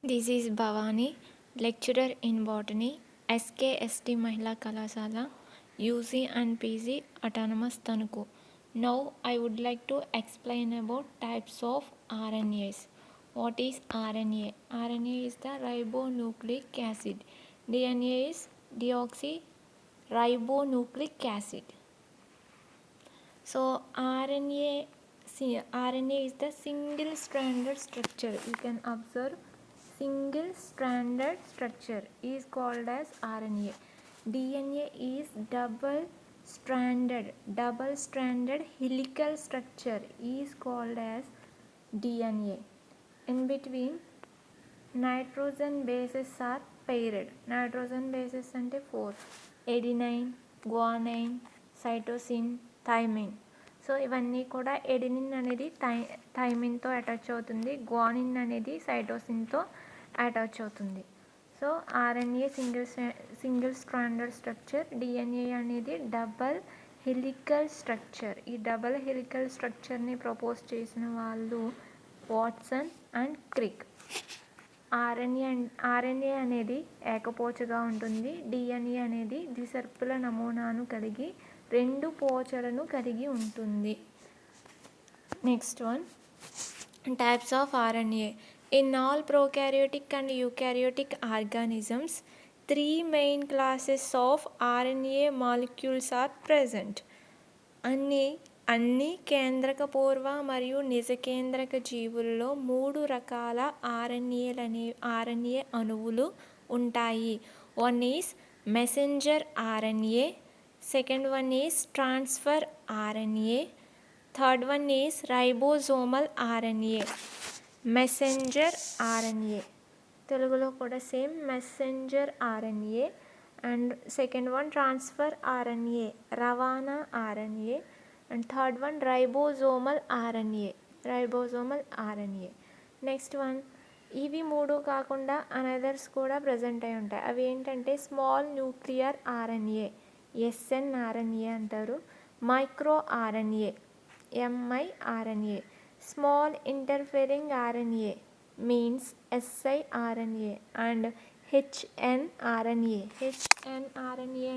This is Bhavani, lecturer in botany, SKST Mahila Kalasala, UC and PG Autonomous Tanuku. Now I would like to explain about types of RNAs. What is RNA? RNA is the ribonucleic acid. DNA is deoxyribonucleic acid. So RNA is the single stranded structure. You can observe single stranded structure is called as RNA. DNA is double stranded helical structure is called as DNA. In between, nitrogen bases are paired. Nitrogen bases ante 4: adenine, guanine, cytosine, thymine. So ఇవన్నీ కూడా adenine అనేది థైమిన్తో attach అవుతుంది, guanine అనేది సైటోసిన్తో attach అవుతుంది. So RNA single stranded structure, DNA అనేది double helical structure. ఈ double helical స్ట్రక్చర్ని propose చేసిన వాళ్ళు వాట్సన్ అండ్ క్రిక్. ఆర్ఎన్ఏ అనేది ఏకపోచగా ఉంటుంది. డిఎన్ఏ అనేది ద్విసర్పుల నమూనాను కలిగి 2 పోచలను కలిగి ఉంటుంది. Next one, types of RNA. In all prokaryotic and eukaryotic organisms, 3 main classes of RNA molecules are present. అన్ని కేంద్రక పూర్వ మరియు నిజకేంద్రక జీవుల్లో 3 రకాల ఆర్ఎన్ఏ అణువులు ఉంటాయి. One is messenger RNA, second one is transfer RNA, third one is ribosomal RNA. Messenger RNA, తెలుగులో కూడా same messenger RNA. And second one transfer RNA, రవాణా RNA. And third one ribosomal RNA. Next one, ఇవి 3 కాకుండా another's కూడా present అయి ఉంటాయి. అవి ఏంటంటే స్మాల్ న్యూక్లియర్ ఆర్ఎన్ఏ, ఎస్ఎన్ఆర్ఎన్ఏ అంటారు. Micro RNA, miRNA. Small interfering RNA means siRNA. And hnRNA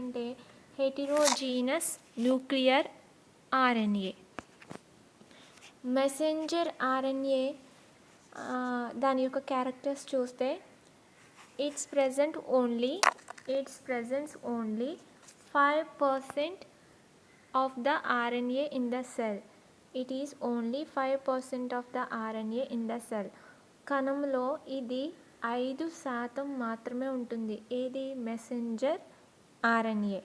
అంటే heterogeneous nuclear RNA. Messenger RNA దాని యొక్క క్యారెక్టర్స్ చూస్తే it's present only 5% of the RNA in the cell. It is only 5% of the RNA in the cell. కణంలో ఇది 5% మాత్రమే ఉంటుంది. ఏది? Messenger RNA.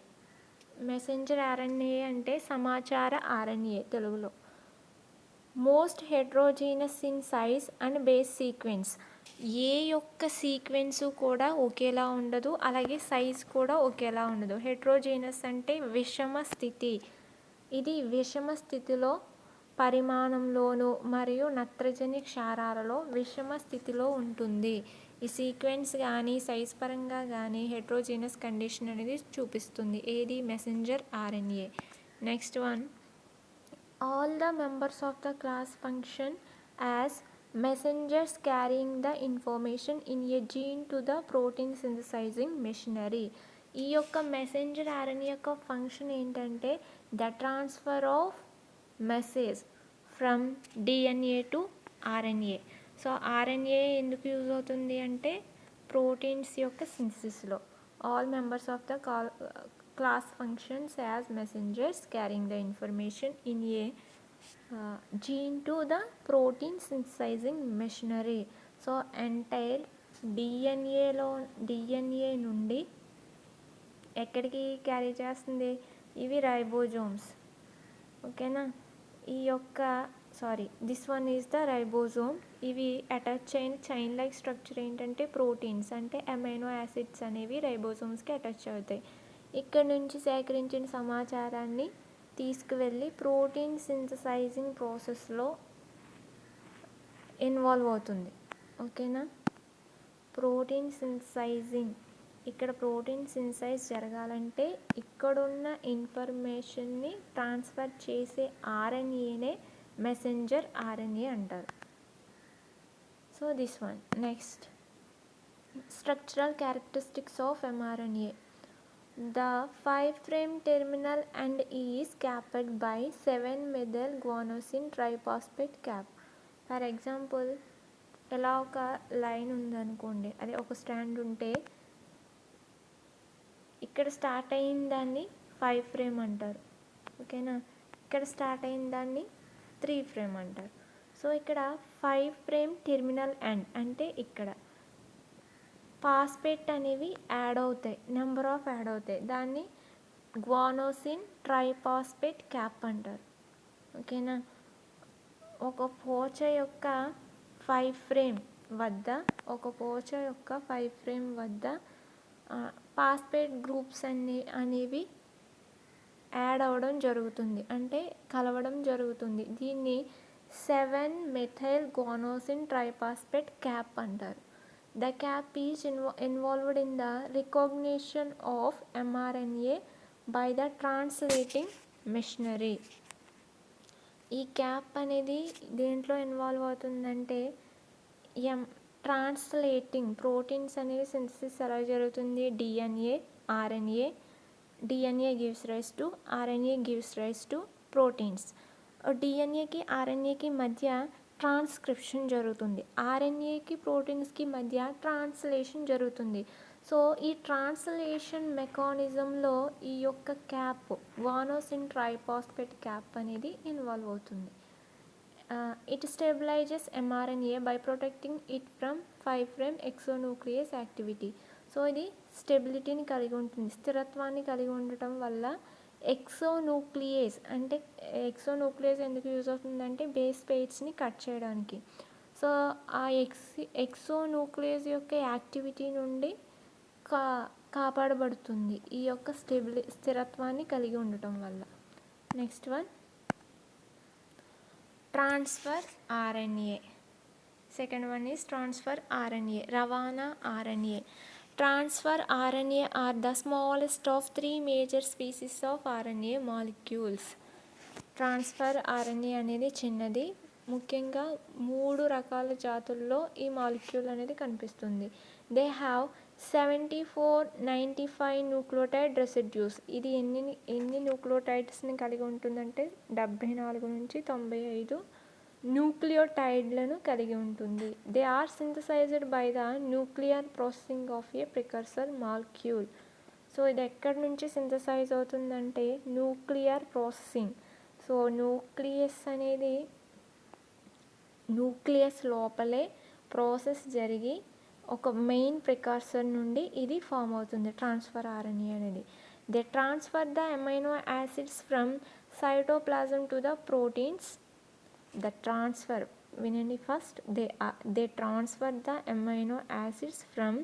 Messenger RNA అంటే సమాచార ఆర్ఎన్ఏ తెలుగులో. Most heterogeneous in size and base sequence. ఏ యొక్క సీక్వెన్సు కూడా ఒకేలా ఉండదు, అలాగే సైజ్ కూడా ఒకేలా ఉండదు. హెట్రోజీనస్ అంటే విషమ స్థితి. ఇది విషమ స్థితిలో పరిమాణంలోను మరియు నత్రజని క్షారాలలో విషమ స్థితిలో ఉంటుంది. ఈ సీక్వెన్స్ కానీ సైజ్ పరంగా కానీ హెట్రోజీనస్ కండిషన్ అనేది చూపిస్తుంది. ఏది? Messenger RNA. Next one, all the members of the class function as messengers carrying the information in a gene to the protein synthesizing machinery. ఈ యొక్క మెసెంజర్ ఆర్ఎన్ఏ యొక్క ఫంక్షన్ ఏంటంటే the transfer of message from DNA to RNA. So RNA ఎందుకు use అవుతుంది అంటే proteins యొక్క సింథసిస్లో. All members of the class functions as messengers carrying the information in a gene to the protein synthesizing machinery. So entire DNA నుండి ఎక్కడికి carry చేస్తుంది? ఇవి ribosomes. ఓకేనా? ఈ యొక్క this one is the ribosome. ఇవి అటాచ్ అయిన చైన్ లైక్ స్ట్రక్చర్ ఏంటంటే ప్రోటీన్స్ అంటే అమైనో యాసిడ్స్ అనేవి రైబోజోమ్స్కి అటాచ్ అవుతాయి. ఇక్కడ నుంచి సేకరించిన సమాచారాన్ని తీసుకువెళ్ళి ప్రోటీన్ సింథసైజింగ్ ప్రాసెస్లో ఇన్వాల్వ్ అవుతుంది. ఓకేనా? ప్రోటీన్ సింథసైజింగ్, ఇక్కడ ప్రోటీన్ సింథసైజ్ జరగాలంటే ఇక్కడున్న ఇన్ఫర్మేషన్ని ట్రాన్స్ఫర్ చేసే ఆర్ఎన్ఏనే మెసెంజర్ ఆర్ఎన్ఏ అంటారు. So this one. Next, Structural characteristics of mRNA. The 5' terminal end is capped by 7-methyl-guanosine triphosphate cap. For example, ఇలా ఒక లైన్ ఉందనుకోండి, అది ఒక స్ట్రాండ్ ఉంటే ఇక్కడ స్టార్ట్ అయిన దాన్ని 5' అంటారు. ఓకేనా, ఇక్కడ స్టార్ట్ అయిన దాన్ని 3' అంటారు. సో ఇక్కడ 5' టెర్మినల్ ఎండ్ అంటే ఇక్కడ ఫాస్ఫేట్ అనేవి యాడ్ అవుతాయి, నెంబర్ ఆఫ్ యాడ్ అవుతాయి, దాన్ని గ్వానోసిన్ ట్రైఫాస్ఫేట్ క్యాప్ అంటారు. ఓకేనా, ఒక పోచ యొక్క 5' వద్ద ఫాస్ఫేట్ గ్రూప్స్ అనేవి యాడ్ అవ్వడం జరుగుతుంది, అంటే కలవడం జరుగుతుంది. దీన్ని 7-methyl-guanosine triphosphate cap అంటారు. The cap is involved in the recognition of mRNA by the translating machinery. ఈ క్యాప్ అనేది దేంట్లో ఇన్వాల్వ్ అవుతుందంటే ట్రాన్స్లేటింగ్ ప్రోటీన్స్ అనేవి సింథసిస్ ఎలా జరుగుతుంది, DNA RNA, DNA gives rise to RNA gives rise to proteins. డిఎన్ఏకి ఆర్ఎన్ఏకి మధ్య ట్రాన్స్క్రిప్షన్ జరుగుతుంది, ఆర్ఎన్ఏకి ప్రోటీన్స్కి మధ్య ట్రాన్స్లేషన్ జరుగుతుంది. సో ఈ ట్రాన్స్లేషన్ మెకానిజంలో ఈ యొక్క క్యాప్ గ్వానోసిన్ ట్రైఫాస్ఫేట్ క్యాప్ అనేది ఇన్వాల్వ్ అవుతుంది. It stabilises mRNA by protecting it from 5' exonuclease activity. So ఇది స్టెబిలిటీని కలిగి ఉంటుంది, స్థిరత్వాన్ని కలిగి ఉండటం వల్ల ఎక్సోన్యూక్లియేస్ అంటే ఎక్సోన్యూక్లియస్ ఎందుకు యూజ్ అవుతుందంటే బేస్ పెయిర్స్ని కట్ చేయడానికి. సో ఆ ఎక్సోన్యూక్లియస్ యొక్క యాక్టివిటీ నుండి కాపాడబడుతుంది ఈ యొక్క స్థిరత్వాన్ని కలిగి ఉండటం వల్ల. Next one, transfer RNA. Second one is transfer RNA, రవాణా RNA. Transfer RNA are the smallest of 3 major species of RNA molecules. Transfer RNA అనేది చిన్నది, ముఖ్యంగా 3 రకాల జాతుల్లో ఈ మాలిక్యూల్ అనేది కనిపిస్తుంది. They have 74-95 nucleotide residues. ఇది ఎన్ని న్యూక్లియోటైడ్స్ని కలిగి ఉంటుందంటే 74 నుంచి 95 న్యూక్లియోటైడ్లను కలిగి ఉంటుంది. They are synthesized by the nuclear processing of a precursor molecule. So ఇది ఎక్కడి నుంచి సింథసైజ్ అవుతుందంటే న్యూక్లియర్ ప్రాసెసింగ్. సో న్యూక్లియస్ లోపలే ప్రాసెస్ జరిగి ఒక మెయిన్ ప్రికర్సర్ నుండి ఇది ఫామ్ అవుతుంది ట్రాన్స్ఫర్ ఆర్ఎన్ఏ అనేది. They transfer the amino acids from cytoplasm to the proteins. The transfer, వినండి first, they transfer the amino acids from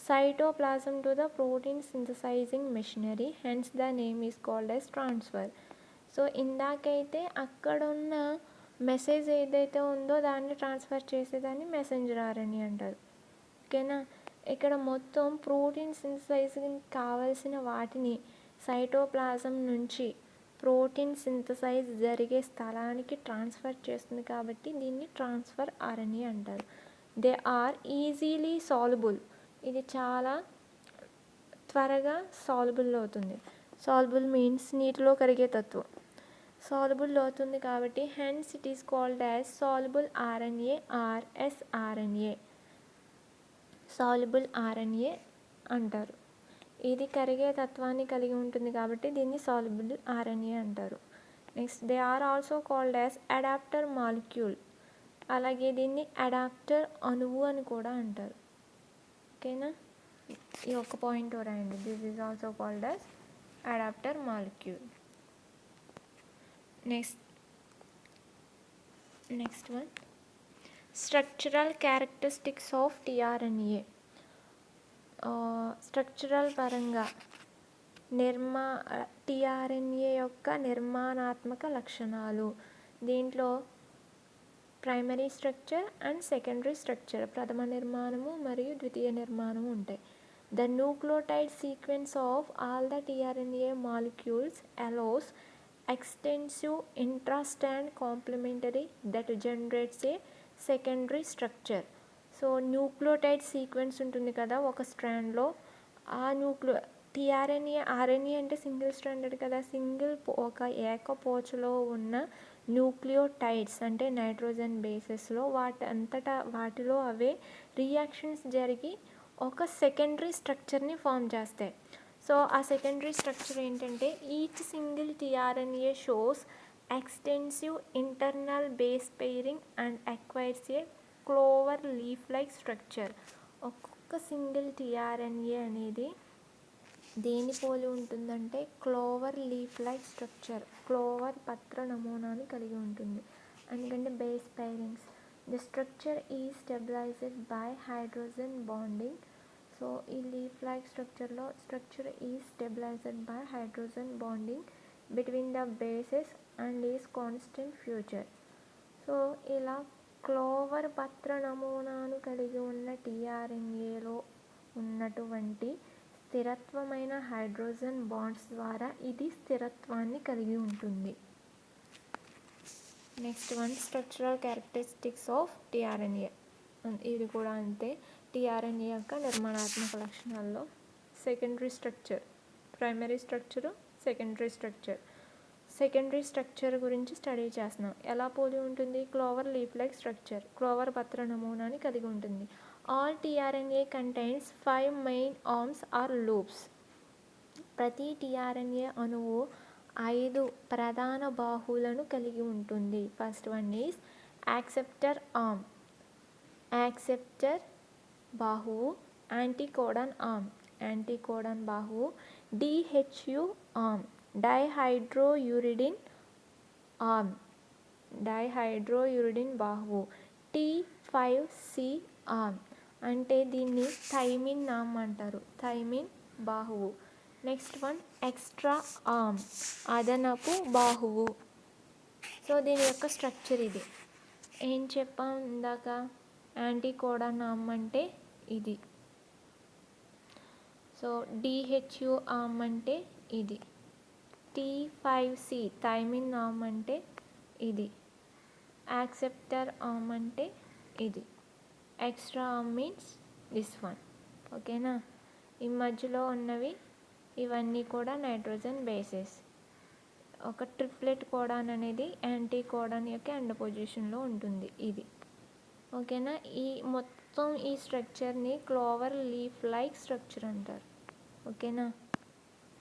cytoplasm to the protein synthesizing machinery, hence the name is called as transfer. So ఇందాకైతే అక్కడున్న message ఏదైతే ఉందో దాన్ని transfer చేసేదాన్ని messenger RNA అంటారు. ఓకేనా, ఇక్కడ మొత్తం ప్రోటీన్ సింథసైజింగ్ కావాల్సిన వాటిని సైటోప్లాజం నుంచి ప్రోటీన్ సింథసైజ్ జరిగే స్థలానికి ట్రాన్స్ఫర్ చేస్తుంది కాబట్టి దీన్ని ట్రాన్స్ఫర్ ఆర్ఎన్ఏ అంటారు. They are easily soluble. ఇది చాలా త్వరగా సాల్యుబుల్ అవుతుంది. సాల్యుబుల్ మీన్స్ నీటిలో కరిగే తత్వం. సాల్యుబుల్ అవుతుంది కాబట్టి hence it is called as soluble RNA or sRNA. Soluble RNA అంటారు. ఇది కరిగే తత్వాన్ని కలిగి ఉంటుంది కాబట్టి దీన్ని సాల్యుబుల్ ఆర్ఎన్ఏ అంటారు. Next, they are also called as adaptor molecule. అలాగే దీన్ని అడాప్టర్ అణువు అని కూడా అంటారు. ఓకేనా, ఈ ఒక్క పాయింట్ రాయండి, this is also called as adaptor molecule. Next one, structural characteristics of tRNA. Structural పరంగా టిఆర్ఎన్ఏ యొక్క నిర్మాణాత్మక లక్షణాలు. దీంట్లో primary structure and secondary structure, ప్రథమ నిర్మాణము మరియు ద్వితీయ నిర్మాణము ఉంటాయి. The nucleotide sequence of all the tRNA molecules allows extensive intra-strand complementary that generates a secondary structure. So nucleotide sequence ఉంటుంది కదా ఒక స్ట్రాండ్లో, ఆ ఆర్ఎన్ఏ అంటే సింగిల్ స్ట్రాండెడ్ కదా, ఒక ఏకపోచలో ఉన్న న్యూక్లియోటైడ్స్ అంటే నైట్రోజన్ బేసెస్లో వాటిలో అవే రియాక్షన్స్ జరిగి ఒక సెకండరీ స్ట్రక్చర్ని ఫామ్ చేస్తాయి. సో ఆ సెకండరీ స్ట్రక్చర్ ఏంటంటే each single tRNA shows extensive internal base pairing and acquires a clover leaf like structure. ఒక్కొక్క సింగిల్ టీఆర్ఎన్ఏ అనేది దేని పోలి ఉంటుందంటే clover leaf like structure, clover పత్ర నమూనాను కలిగి ఉంటుంది. ఎందుకంటే base pairings, the structure is stabilized by hydrogen bonding. So ఈ leaf like structure is stabilized by hydrogen bonding between the bases and is constant future. So ఇలా Clover పత్ర నమూనాను కలిగి ఉన్న టీఆర్ఎన్ఏలో ఉన్నటువంటి స్థిరత్వమైన హైడ్రోజన్ బాండ్స్ ద్వారా ఇది స్థిరత్వాన్ని కలిగి ఉంటుంది. Next one, structural characteristics of tRNA. ఇది కూడా అంతే, టీఆర్ఎన్ఏ యొక్క నిర్మాణాత్మక లక్షణాల్లో secondary structure, primary structure, secondary structure గురించి స్టడీ చేస్తున్నాం. ఎలా పోలి ఉంటుంది? Clover leaf like structure, clover పత్ర నమూనాని కలిగి ఉంటుంది. All tRNA contains 5 main arms or loops. ప్రతి టీఆర్ఎన్ఏ అణువు 5 ప్రధాన బాహువులను కలిగి ఉంటుంది. First one is acceptor arm, acceptor బాహువు. యాంటీకోడాన్ ఆర్మ్, యాంటీకోడాన్ బాహువు. DHU arm, dihydrouridine arm, డైహైడ్రోయూరిడిన్ బాహువు. T5C arm అంటే దీన్ని థైమిన్ ఆర్మ్ అంటారు, థైమిన్ బాహువు. నెక్స్ట్ వన్ ఎక్స్ట్రా ఆర్మ్, అదనపు బాహువు. సో దీని యొక్క స్ట్రక్చర్ ఇది. ఏం చెప్పాం ఇందాక? యాంటీకోడాన్ ఆర్మ్ అంటే ఇది. సో డిహెచ్యు ఆర్మ్ అంటే ఇది. T5C థైమిన్ ఆర్మ్ అంటే ఇది. యాక్సెప్టర్ ఆర్మ్ అంటే ఇది. Extra arm means this one. ఓకేనా? ఈ మధ్యలో ఉన్నవి ఇవన్నీ కూడా నైట్రోజన్ బేసెస్. ఒక ట్రిప్లెట్ కోడాన్ అనేది యాంటీ కోడాన్ యొక్క ఎండ్ పొజిషన్లో ఉంటుంది ఇది. ఓకేనా? ఈ మొత్తం ఈ స్ట్రక్చర్ని క్లోవర్ లీఫ్ లైక్ స్ట్రక్చర్ అంటారు. ఓకేనా?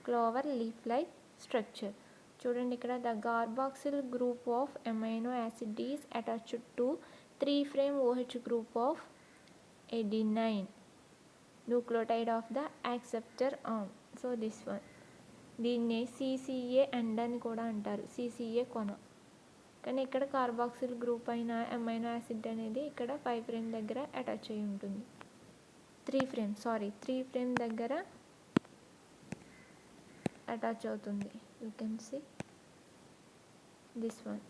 Clover leaf like structure. చూడండి ఇక్కడ, the carboxyl group of amino acid is attached to 3' OH group of adenine nucleotide of the acceptor arm. So this one. దీన్నే CCA ఎండ్ అని కూడా అంటారు, CCA కొన. కానీ ఇక్కడ కార్బాక్సిల్ గ్రూప్ అయిన అమైనో యాసిడ్ అనేది ఇక్కడ 5' దగ్గర అటాచ్ అయి ఉంటుంది. 3' దగ్గర అటాచ్ అవుతుంది. You can see this one.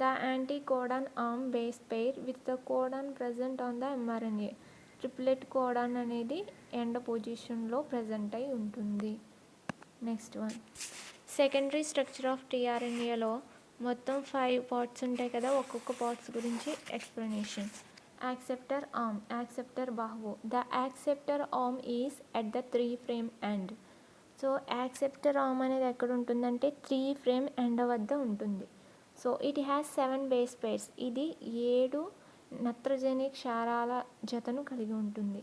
The anticodon arm base pair with the codon present on the mRNA. Triplet codon అనేది ఎండ్ పొజిషన్లో ప్రజెంట్ అయి ఉంటుంది. Next one, secondary structure of టీఆర్ఎన్ఏలో మొత్తం 5 పార్ట్స్ ఉంటాయి కదా, ఒక్కొక్క పార్ట్స్ గురించి ఎక్స్ప్లెనేషన్. యాక్సెప్టర్ ఆర్మ్, యాక్సెప్టర్ బాహువు. The acceptor arm is at the 3' end. So acceptor arm అనేది ఎక్కడ ఉంటుందంటే 3' ఎండ్ వద్ద ఉంటుంది. So it has 7 base pairs. ఇది 7 నత్రజని క్షారాల జతను కలిగి ఉంటుంది.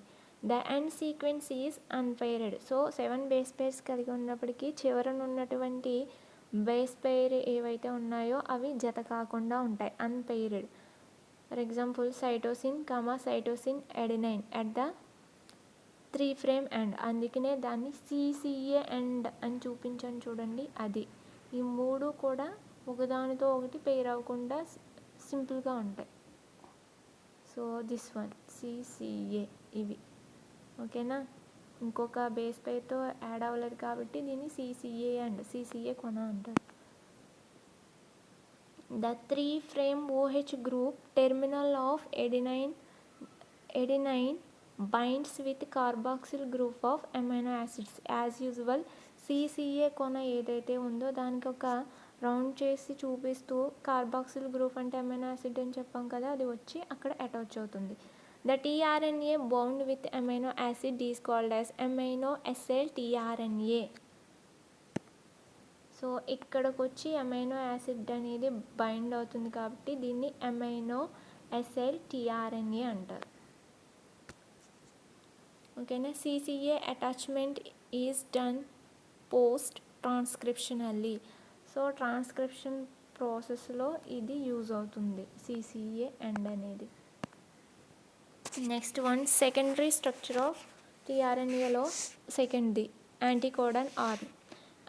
The end sequence is unpaired. So 7 base pairs కలిగి ఉన్నప్పటికీ చివరనున్నటువంటి బేస్ పెయిర్ ఏవైతే ఉన్నాయో అవి జత కాకుండా ఉంటాయి, unpaired. For example cytosine, cytosine adenine at the 3' end. అందుకనే దాన్ని CCA ఎండ్ అని చూపించాను చూడండి, అది. ఈ 3 కూడా ఒకదానితో ఒకటి పెయిర్ అవ్వకుండా సింపుల్గా ఉంటాయి. సో దిస్ వన్ CCA ఇవి. ఓకేనా? ఇంకొక బేస్ పెయిర్తో యాడ్ అవ్వలేదు కాబట్టి దీన్ని CCA అండ్ CCA కొన అంటారు. The 3' OH group terminal of adenine binds with carboxyl group of amino acids. As usual CCA కొన ఏదైతే ఉందో దానికి ఒక రౌండ్ చేసి చూపిస్తూ కార్బాక్సిల్ గ్రూప్ అంటే అమైనో యాసిడ్ అని చెప్పాం కదా, అది వచ్చి అక్కడ అటాచ్ అవుతుంది. The tRNA bound with amino acid is called as aminoacyl tRNA. So ఇక్కడికి వచ్చి అమైనో యాసిడ్ అనేది బైండ్ అవుతుంది కాబట్టి దీన్ని అమైనో ఎస్ఎల్ టీఆర్ఎన్ఏ అంటారు. ఓకేనా. CCA attachment is done post transcriptionally. So transcription ప్రాసెస్లో ఇది యూజ్ అవుతుంది సిసిఏ ఎండ్ అనేది. Next one, secondary structure of టీఆర్ఎన్ఏలో సెకండ్ది యాంటీకోడాన్ ఆర్మ్.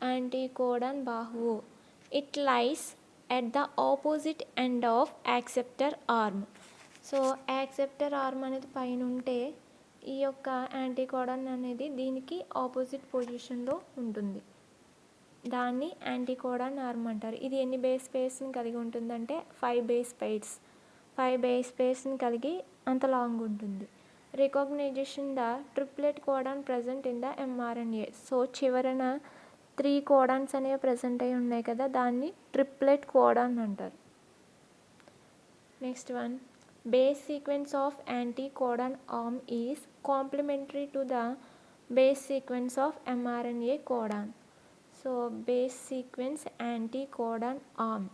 యాంటీకోడాన్ బాహువు. It lies at the opposite end of acceptor arm. So acceptor arm అనేది పైన ఉంటే ఈ యొక్క యాంటీకోడాన్ అనేది దీనికి ఆపోజిట్ పొజిషన్లో ఉంటుంది. దాన్ని యాంటీకోడాన్ ఆర్మ్ అంటారు. ఇది ఎన్ని బేస్ పేర్స్ని కలిగి ఉంటుందంటే 5 బేస్ పేర్స్. 5 బేస్ పేర్స్ని కలిగి అంత లాంగ్ ఉంటుంది. Recognition the triplet codon present in the mRNA. So చివరన 3 కోడాన్స్ అనేవి ప్రజెంట్ అయి ఉన్నాయి కదా, దాన్ని ట్రిప్లెట్ కోడాన్ అంటారు. Next one, base sequence of anticodon arm is complementary to the base sequence of mRNA codon. So base sequence anticodon arm.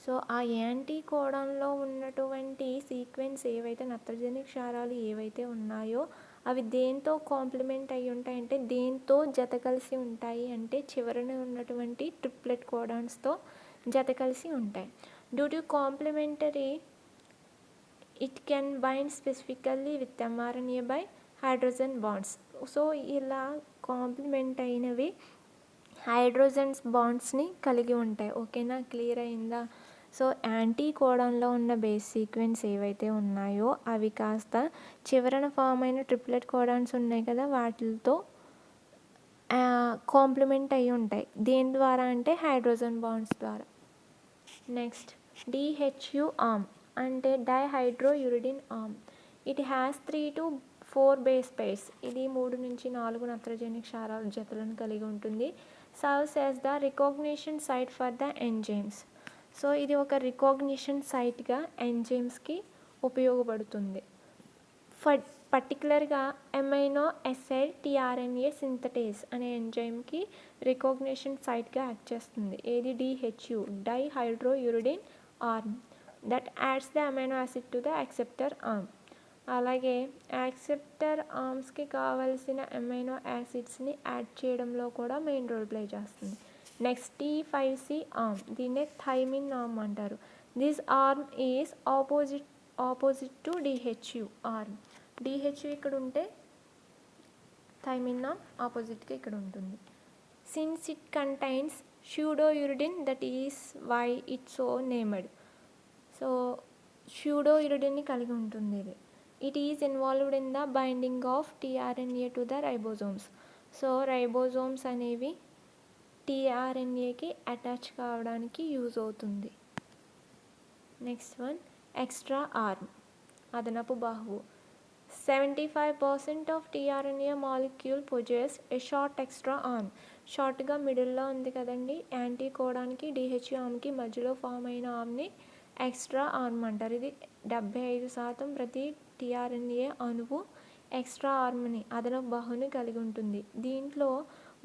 So ఆ యాంటీకోడాన్లో ఉన్నటువంటి సీక్వెన్స్ ఏవైతే నత్రజని క్షారాలు ఏవైతే ఉన్నాయో అవి దేంతో కాంప్లిమెంట్ అయి ఉంటాయంటే దేంతో జత కలిసి ఉంటాయి అంటే చివరన ఉన్నటువంటి ట్రిప్లెట్ కోడాన్స్తో జత కలిసి ఉంటాయి. Due to complementary it can bind specifically with mRNA by hydrogen bonds. So ఇలా కాంప్లిమెంట్ అయినవి హైడ్రోజన్స్ బాండ్స్ని కలిగి ఉంటాయి. ఓకేనా, క్లియర్ అయిందా? సో యాంటీకోడాన్లో ఉన్న బేస్ సీక్వెన్స్ ఏవైతే ఉన్నాయో అవి కాస్త చివరన ఫామ్ అయిన ట్రిప్లెట్ కోడాన్స్ ఉన్నాయి కదా వాటితో కాంప్లిమెంట్ అయి ఉంటాయి. దేని ద్వారా అంటే హైడ్రోజన్ బాండ్స్ ద్వారా. నెక్స్ట్ డిహెచ్యు ఆర్మ్ అంటే dihydrouridine arm. It has 3 to 4 base pairs. ఇది 3 నుంచి 4 నత్రజని క్షారాల జతలను కలిగి ఉంటుంది. Serves as the recognition site for the enzymes. So ఇది ఒక రికగ్నిషన్ సైట్గా ఎంజైమ్స్కి ఉపయోగపడుతుంది. పర్టికులర్గా అమైనో ఎస్ఐడ్ టీఆర్ఎన్ఏ సింథటేస్ అనే ఎంజైమ్కి రికగ్నిషన్ సైట్గా యాక్ట్ చేస్తుంది. ఏది? DHU, dihydrouridine arm. That adds the amino acid to the acceptor arm. అలాగే యాక్సెప్టర్ ఆర్మ్స్కి కావలసిన అమైనో యాసిడ్స్ని యాడ్ చేయడంలో కూడా మెయిన్ రోల్ ప్లే చేస్తుంది. నెక్స్ట్ T5C ఆర్మ్, దీన్నే థైమిన్ ఆర్మ్ అంటారు. This arm is opposite to DHU arm. DHU ఇక్కడ ఉంటే థైమిన్ ఆర్మ్ ఆపోజిట్గా ఇక్కడ ఉంటుంది. Since it contains pseudouridine, that is why it so named. So pseudouridine కలిగి ఉంటుంది ఇది. It is involved in the binding of tRNA to the ribosomes. So ribosomes అనేవి టీఆర్ఎన్ఏకి అటాచ్ కావడానికి యూజ్ అవుతుంది. నెక్స్ట్ వన్, ఎక్స్ట్రా ఆర్మ్, అదనపు బాహువు. 75% of tRNA molecule possess a short extra arm. షార్ట్గా మిడిల్లో ఉంది కదండి, యాంటీకోడాన్కి డిహెచ్యు ఆర్మ్కి మధ్యలో ఫామ్ అయిన ఆర్మ్ని ఎక్స్ట్రా ఆర్మ్ అంటారు. ఇది 75% ప్రతి టీఆర్ఎన్ఏ అణువు ఎక్స్ట్రా ఆర్మ్ని అదనపు బాహువుని కలిగి ఉంటుంది. దీంట్లో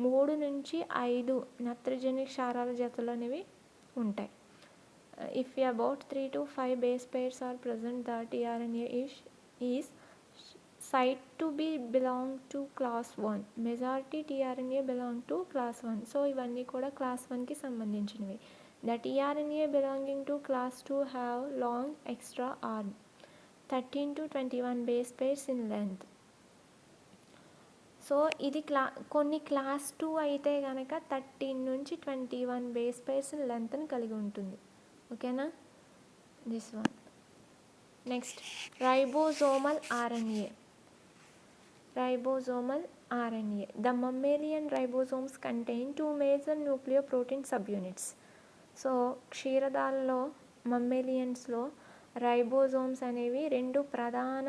3 నుంచి 5 నత్రజని క్షారాల జతలు అనేవి ఉంటాయి. If about 3 to 5 base pairs are present, the tRNA is site to be belong to class 1. Majority tRNA belong to class 1. So ఇవన్నీ కూడా క్లాస్ 1కి సంబంధించినవి. The tRNA belonging to class 2 have long extra arm, 13 to 21 base pairs in length. So ఇది కొన్ని class 2 అయితే కనుక 13 నుంచి 21 base pairs లెంత్ని కలిగి ఉంటుంది. ఓకేనా, this one. Next ribosomal RNA. Ribosomal RNA. The mammalian ribosomes contain two major nucleoprotein subunits. So క్షీరదాలలో మమ్మేలియన్స్లో రైబోజోమ్స్ అనేవి రెండు ప్రధాన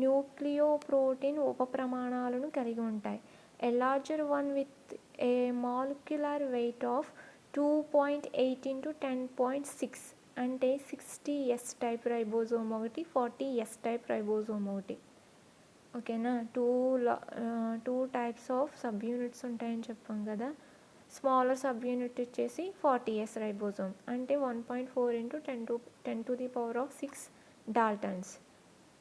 న్యూక్లియోప్రోటీన్ ఉపప్రమాణాలను కలిగి ఉంటాయి. A larger one with a molecular weight of 2.8 into 10.6 అంటే 60 ఎస్ టైప్ రైబోజోమ్ ఒకటి, 40 ఎస్ టైప్ రైబోజోమ్ ఒకటి. ఓకేనా, two types of sub units ఉంటాయని చెప్పాం కదా. స్మాలర్ సబ్ యూనిట్ వచ్చేసి 40 ఎస్ రైబోజోమ్ అంటే 1.4 into 10 to the power of 6 daltons.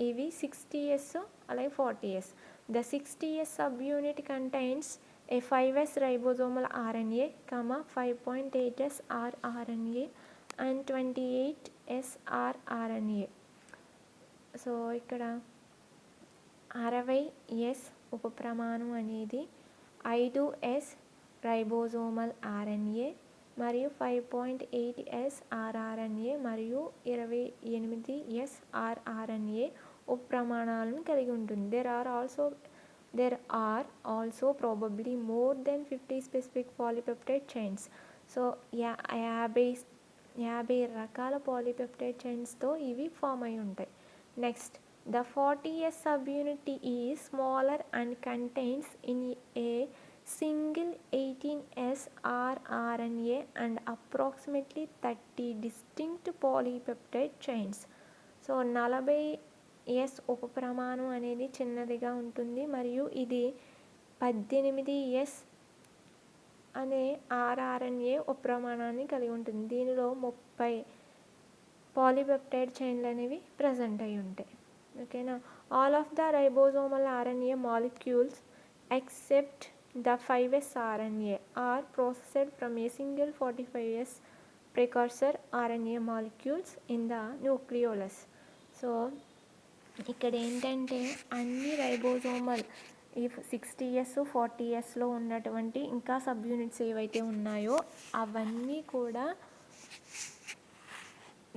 ఇవి 60 ఎస్ అలాగే 40 S. The 60 S subunit contains a 5s ribosomal RNA, 5.8s rRNA and 28s rRNA. So ఇక్కడ 60s ఉపప్రమాణం అనేది 5s ribosomal RNA మరియు 5.8s rRNA మరియు 28s rRNA ఉపప్రమాణాలను కలిగి ఉంటుంది. There are also probably more than 50 specific polypeptide chains. So 50 రకాల polypeptide చైన్స్తో ఇవి form అయి ఉంటాయి. Next, the 40s subunit is smaller and contains in a single 18s rRNA and approximately 30 distinct polypeptide chains. So 40s ఉపప్రమాణం అనేది చిన్నదిగా ఉంటుంది మరియు ఇది 18s అనే rRNA ఉపప్రమాణాన్ని కలిగి ఉంటుంది. దీనిలో 30 పాలీపెప్టైడ్ చైన్లు అనేవి ప్రజెంట్ అయి ఉంటాయి. ఓకేనా, all of the ribosomal RNA molecules except the 5s RNA are processed from a single 45s precursor RNA molecules in the nucleolus. So ఇక్కడ ఏంటంటే అన్ని రైబోజోమల్ ఈ 60s 40sలో ఉన్నటువంటి ఇంకా సబ్ యూనిట్స్ ఏవైతే ఉన్నాయో అవన్నీ కూడా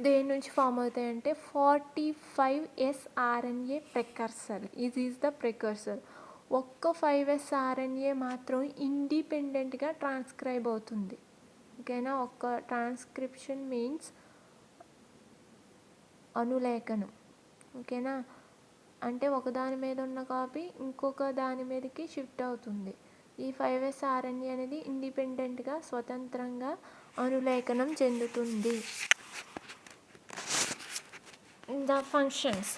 దేని నుంచి ఫామ్ అవుతాయంటే 45s RNA ప్రికర్సర్. ఇది ఈజ్ ద ప్రికర్సర్. ఒక్క 5s RNA మాత్రం ఇండిపెండెంట్గా ట్రాన్స్క్రైబ్ అవుతుంది. ఓకేనా, ఒక్క ట్రాన్స్క్రిప్షన్ మీన్స్ అనులేఖనం. ఓకేనా, అంటే ఒకదాని మీద ఉన్న కాపీ ఇంకొక దాని మీదకి షిఫ్ట్ అవుతుంది. ఈ 5s RNA అనేది ఇండిపెండెంట్గా స్వతంత్రంగా అనులేఖనం చెందుతుంది. ద ఫంక్షన్స్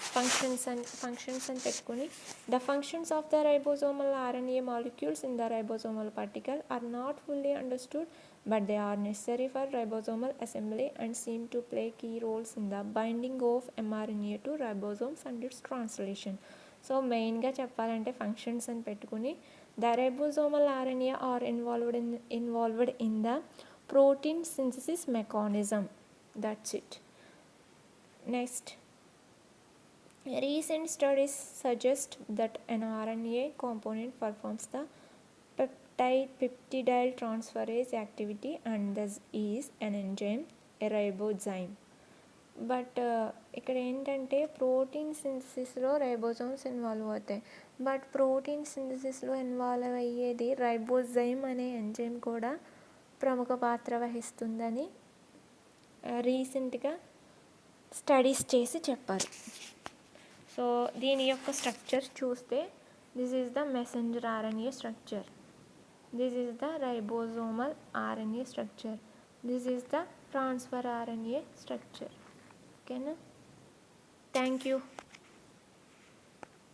అని పెట్టుకుని the functions of the ribosomal RNA molecules in the ribosomal particle are not fully understood, but they are necessary for ribosomal assembly and seem to play key roles in the binding of mRNA to ribosomes and its translation. So మెయిన్గా చెప్పాలంటే functions అని పెట్టుకుని the ribosomal RNA are involved in the protein synthesis mechanism. That's it. Next, recent studies suggest that an RNA component performs the peptidyl transferase activity and thus is an enzyme, a ribozyme. But ఇక్కడ ఏంటంటే protein సింథసిస్లో ribosomes involve అవుతాయి. But protein సింథసిస్లో involve అయ్యేది ribozyme అనే enzyme కూడా ప్రముఖ పాత్ర వహిస్తుందని రీసెంట్గా studies చేసి చెప్పారు. సో దీని యొక్క స్ట్రక్చర్ చూస్తే this is the messenger RNA structure, this is the ribosomal RNA structure, this is the transfer RNA structure. ఓకేనా, థ్యాంక్ యూ.